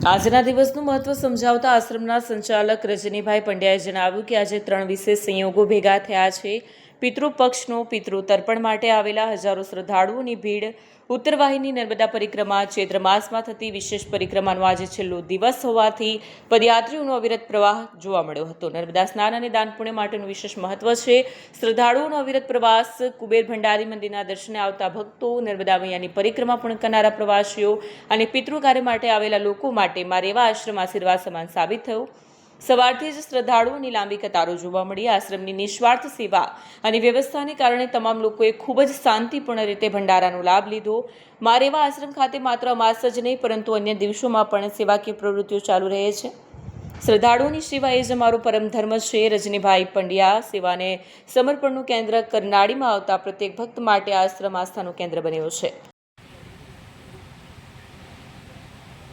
આજના દિવસનું મહત્વ સમજાવતા આશ્રમના સંચાલક રજનીભાઈ પંડ્યાએ જણાવ્યું કે આજે 3 વિશેષ સંયોગો ભેગા થયા છે. પિતૃપક્ષનો પિતૃ તર્પણ માટે આવેલા હજારો શ્રદ્ધાળુઓની ભીડ, ઉત્તરવાહિની નર્મદા પરિક્રમા, ચૈત્ર માસમાં થતી વિશેષ પરિક્રમાનો આજે છેલ્લો દિવસ હોવાથી પદયાત્રીઓનો અવિરત પ્રવાહ જોવા મળ્યો હતો. નર્મદા સ્નાન અને દાન પુણ્ય માટેનું વિશેષ મહત્વ છે. શ્રદ્ધાળુઓનો અવિરત પ્રવાસ, કુબેર ભંડારી મંદિરના દર્શને આવતા ભક્તો, નર્મદા મૈયાની પરિક્રમા પૂર્ણ કરનારા પ્રવાસીઓ અને પિતૃ કાર્ય માટે આવેલા લોકો માટે મારેવા આશ્રમ આશીર્વાદ સમાન સાબિત થયો. સવારથી જ શ્રદ્ધાળુઓની લાંબી કતારો જોવા મળી. આશ્રમની નિસ્વાર્થ સેવા અને વ્યવસ્થાને કારણે તમામ લોકોએ ખૂબ જ શાંતિપૂર્ણ રીતે ભંડારાનો લાભ લીધો. મારેવા આશ્રમ ખાતે માત્ર અમાસ જ નહીં પરંતુ અન્ય દિવસોમાં પણ સેવાકીય પ્રવૃત્તિઓ ચાલુ રહે છે. શ્રદ્ધાળુઓની સેવા એ જ અમારો પરમ ધર્મ છે. રજનીભાઈ પંડ્યા સેવાને સમર્પણનું કેન્દ્ર કરનાળીમાં આવતા પ્રત્યેક ભક્ત માટે આશ્રમ આસ્થાનું કેન્દ્ર બન્યો છે.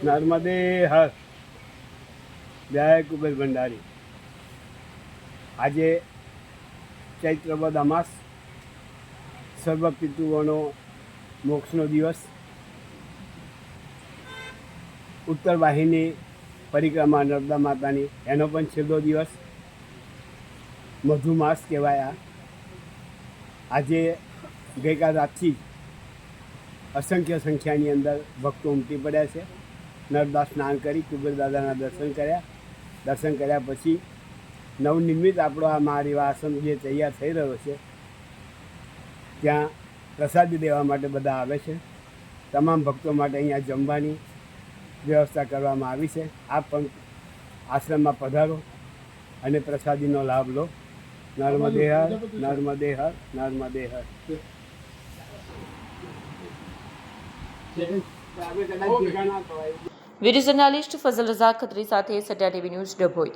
નર્મદે હર, જય કુબેર ભંડારી. આજે ચૈત્ર વદ અમાસ, સર્વ પિતૃઓનો મોક્ષનો દિવસ. ઉત્તર વાહિની પરિક્રમા નર્મદા માતાની, એનો પણ છેલ્લો દિવસ. મધુમાસ કહેવાય. આજે ગઈકાલ રાતથી અસંખ્ય સંખ્યાની અંદર ભક્તો ઉમટી પડ્યા છે. નર્મદા સ્નાન કરી કુબેર દાદાના દર્શન કર્યા પછી નવનિર્મિત આપણો આ મહારેવા આશ્રમ જે તૈયાર થઈ રહ્યો છે ત્યાં પ્રસાદી દેવા માટે બધા આવે છે. તમામ ભક્તો માટે અહીંયા જમવાની વ્યવસ્થા કરવામાં આવી છે. આપ પણ આશ્રમમાં પધારો અને પ્રસાદીનો લાભ લો. નર્મદે હર, નર્મદે હર, નર્મદે હર. વીડિયો જર્નાલિસ્ટ ફઝલ રઝા ખત્રી સાથે સત્યા ટીવી ન્યૂઝ, ડભોઈ.